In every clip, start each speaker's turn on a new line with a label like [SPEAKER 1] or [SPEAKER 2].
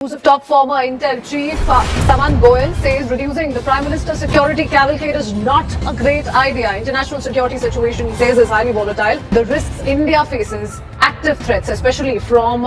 [SPEAKER 1] Top former Intel chief Saman Goel says reducing the Prime Minister's security cavalcade is not a great idea. International security situation, he says, is highly volatile. The risks India faces active threats, especially from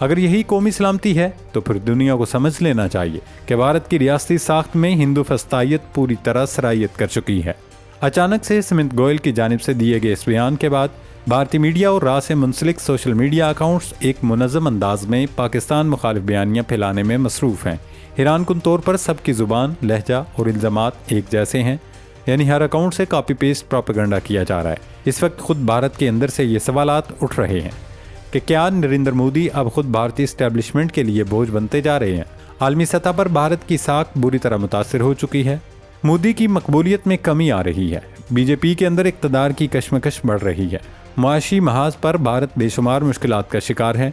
[SPEAKER 2] اگر یہی قومی سلامتی ہے تو پھر دنیا کو سمجھ لینا چاہیے کہ بھارت کی ریاستی ساخت میں ہندو فسطائیت پوری طرح سرایت کر چکی ہے۔ اچانک سے سمنت گوئل کی جانب سے دیے گئے اس بیان کے بعد بھارتی میڈیا اور راہ سے منسلک سوشل میڈیا اکاؤنٹس ایک منظم انداز میں پاکستان مخالف بیانیاں پھیلانے میں مصروف ہیں۔ حیران کن طور پر سب کی زبان، لہجہ اور الزامات ایک جیسے ہیں، یعنی ہر اکاؤنٹ سے کاپی پیسٹ پروپیگنڈا کیا جا رہا ہے۔ اس وقت خود بھارت کے اندر سے یہ سوالات اٹھ رہے ہیں کہ کیا نریندر مودی اب خود بھارتی اسٹیبلشمنٹ کے لیے بوجھ بنتے جا رہے ہیں؟ عالمی سطح پر بھارت کی ساکھ بری طرح متاثر ہو چکی ہے، مودی کی مقبولیت میں کمی آ رہی ہے، بی جے پی کے اندر اقتدار کی کشمکش بڑھ رہی ہے، معاشی محاذ پر بھارت بے شمار مشکلات کا شکار ہے،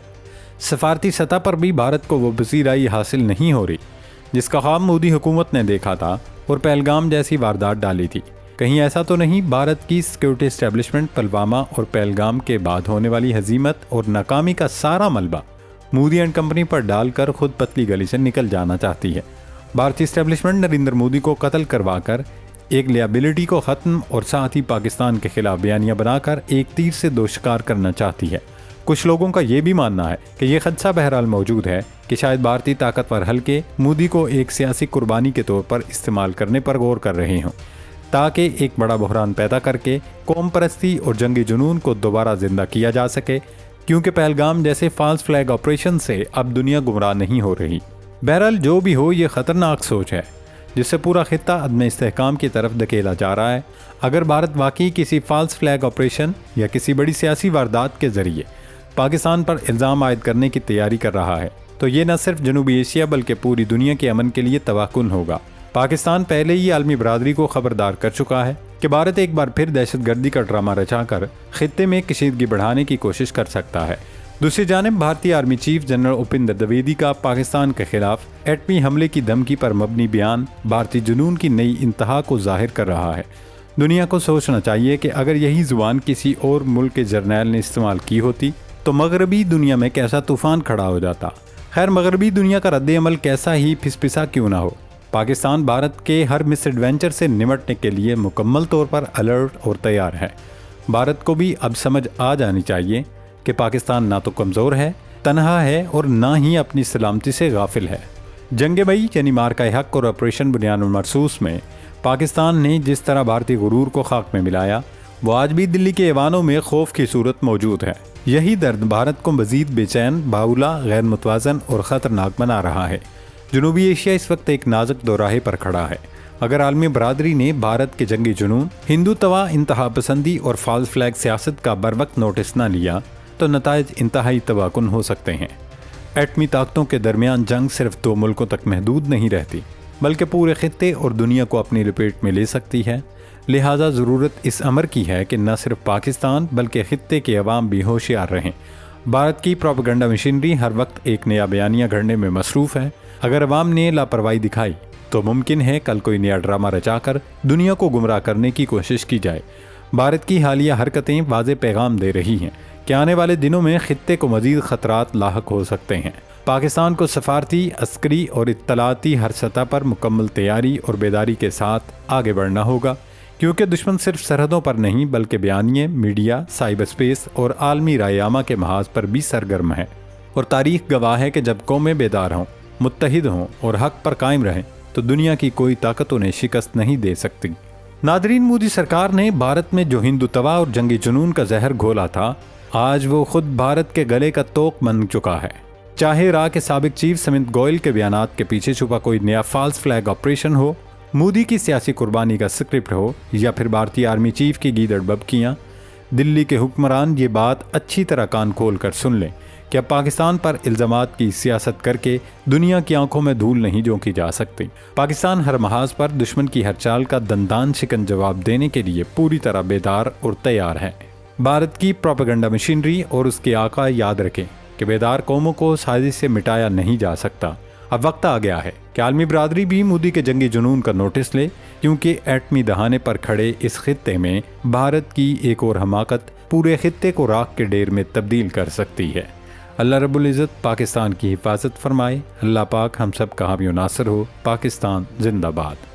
[SPEAKER 2] سفارتی سطح پر بھی بھارت کو وہ پذیرائی حاصل نہیں ہو رہی جس کا خواب مودی حکومت نے دیکھا تھا اور پہلگام جیسی واردات ڈالی تھی۔ کہیں ایسا تو نہیں بھارت کی سیکیورٹی اسٹیبلشمنٹ پلوامہ اور پہلگام کے بعد ہونے والی ہزیمت اور ناکامی کا سارا ملبہ مودی اینڈ کمپنی پر ڈال کر خود پتلی گلی سے نکل جانا چاہتی ہے؟ بھارتی اسٹیبلشمنٹ نریندر مودی کو قتل کروا کر ایک لیابلٹی کو ختم اور ساتھ ہی پاکستان کے خلاف بیانیاں بنا کر ایک تیر سے دو شکار کرنا چاہتی ہے۔ کچھ لوگوں کا یہ بھی ماننا ہے کہ یہ خدشہ بہرحال موجود ہے کہ شاید بھارتی طاقتور حلقے مودی کو ایک سیاسی قربانی کے طور پر استعمال کرنے پر غور کر رہے ہوں، تاکہ ایک بڑا بحران پیدا کر کے قوم پرستی اور جنگی جنون کو دوبارہ زندہ کیا جا سکے، کیونکہ پہلگام جیسے فالس فلیگ آپریشن سے اب دنیا گمراہ نہیں ہو رہی۔ بہرحال جو بھی ہو، یہ خطرناک سوچ ہے جس سے پورا خطہ عدم استحکام کی طرف دھکیلا جا رہا ہے۔ اگر بھارت واقعی کسی فالس فلیگ آپریشن یا کسی بڑی سیاسی واردات کے ذریعے پاکستان پر الزام عائد کرنے کی تیاری کر رہا ہے تو یہ نہ صرف جنوبی ایشیا بلکہ پوری دنیا کے امن کے لیے تباہ کن ہوگا۔ پاکستان پہلے ہی عالمی برادری کو خبردار کر چکا ہے کہ بھارت ایک بار پھر دہشت گردی کا ڈرامہ رچا کر خطے میں کشیدگی بڑھانے کی کوشش کر سکتا ہے۔ دوسری جانب بھارتی آرمی چیف جنرل اپیندر دویدی کا پاکستان کے خلاف ایٹمی حملے کی دھمکی پر مبنی بیان بھارتی جنون کی نئی انتہا کو ظاہر کر رہا ہے۔ دنیا کو سوچنا چاہیے کہ اگر یہی زبان کسی اور ملک کے جرنیل نے استعمال کی ہوتی تو مغربی دنیا میں کیسا طوفان کھڑا ہو جاتا۔ خیر، مغربی دنیا کا رد عمل کیسا ہی پھسپھسا کیوں نہ ہو، پاکستان بھارت کے ہر مس ایڈوینچر سے نمٹنے کے لیے مکمل طور پر الرٹ اور تیار ہے۔ بھارت کو بھی اب سمجھ آ جانی چاہیے کہ پاکستان نہ تو کمزور ہے، تنہا ہے اور نہ ہی اپنی سلامتی سے غافل ہے۔ جنگ بئی یعنی مارکہ حق اور آپریشن بنیاد المرصوص میں پاکستان نے جس طرح بھارتی غرور کو خاک میں ملایا، وہ آج بھی دلی کے ایوانوں میں خوف کی صورت موجود ہے۔ یہی درد بھارت کو مزید بے چین، باولا، غیر متوازن اور خطرناک بنا رہا ہے۔ جنوبی ایشیا اس وقت ایک نازک دوراہے پر کھڑا ہے۔ اگر عالمی برادری نے بھارت کے جنگی جنون، ہندو توا، انتہا پسندی اور فالس فلیگ سیاست کا بروقت نوٹس نہ لیا تو نتائج انتہائی تباہ کن ہو سکتے ہیں۔ ایٹمی طاقتوں کے درمیان جنگ صرف دو ملکوں تک محدود نہیں رہتی بلکہ پورے خطے اور دنیا کو اپنی لپیٹ میں لے سکتی ہے۔ لہٰذا ضرورت اس امر کی ہے کہ نہ صرف پاکستان بلکہ خطے کے عوام بھی ہوشیار رہیں۔ بھارت کی پروپیگنڈا مشینری ہر وقت ایک نیا بیانیہ گھڑنے میں مصروف ہے۔ اگر عوام نے لاپرواہی دکھائی تو ممکن ہے کل کوئی نیا ڈرامہ رچا کر دنیا کو گمراہ کرنے کی کوشش کی جائے۔ بھارت کی حالیہ حرکتیں واضح پیغام دے رہی ہیں کہ آنے والے دنوں میں خطے کو مزید خطرات لاحق ہو سکتے ہیں۔ پاکستان کو سفارتی، عسکری اور اطلاعاتی ہر سطح پر مکمل تیاری اور بیداری کے ساتھ آگے بڑھنا ہوگا، کیونکہ دشمن صرف سرحدوں پر نہیں بلکہ بیانیے، میڈیا، سائبر سپیس اور عالمی رائے عامہ کے محاذ پر بھی سرگرم ہے۔ اور تاریخ گواہ ہے کہ جب قومیں بیدار ہوں، متحد ہوں اور حق پر قائم رہیں تو دنیا کی کوئی طاقت انہیں شکست نہیں دے سکتی۔ ناظرین، مودی سرکار نے بھارت میں جو ہندو توا اور جنگی جنون کا زہر گھولا تھا، آج وہ خود بھارت کے گلے کا توق بن چکا ہے۔ چاہے راہ کے سابق چیف سمنت گوئل کے بیانات کے پیچھے چھپا کوئی نیا فالس فلیگ آپریشن ہو، مودی کی سیاسی قربانی کا سکرپٹ ہو، یا پھر بھارتی آرمی چیف کی گیدڑ ببکیاں، دلی کے حکمران یہ بات اچھی طرح کان کھول کر سن لیں کہ اب پاکستان پر الزامات کی سیاست کر کے دنیا کی آنکھوں میں دھول نہیں جھونکی جا سکتی۔ پاکستان ہر محاذ پر دشمن کی ہر چال کا دندان شکن جواب دینے کے لیے پوری طرح بیدار اور تیار ہے۔ بھارت کی پروپیگنڈا مشینری اور اس کے آقا یاد رکھیں کہ بیدار قوموں کو سازش سے مٹایا نہیں جا سکتا۔ اب وقت آ گیا ہے کہ عالمی برادری بھی مودی کے جنگی جنون کا نوٹس لے، کیونکہ ایٹمی دہانے پر کھڑے اس خطے میں بھارت کی ایک اور حماقت پورے خطے کو راکھ کے ڈھیر میں تبدیل کر سکتی ہے۔ اللہ رب العزت پاکستان کی حفاظت فرمائے۔ اللہ پاک ہم سب کا حامی و ناصر ہو۔ پاکستان زندہ باد۔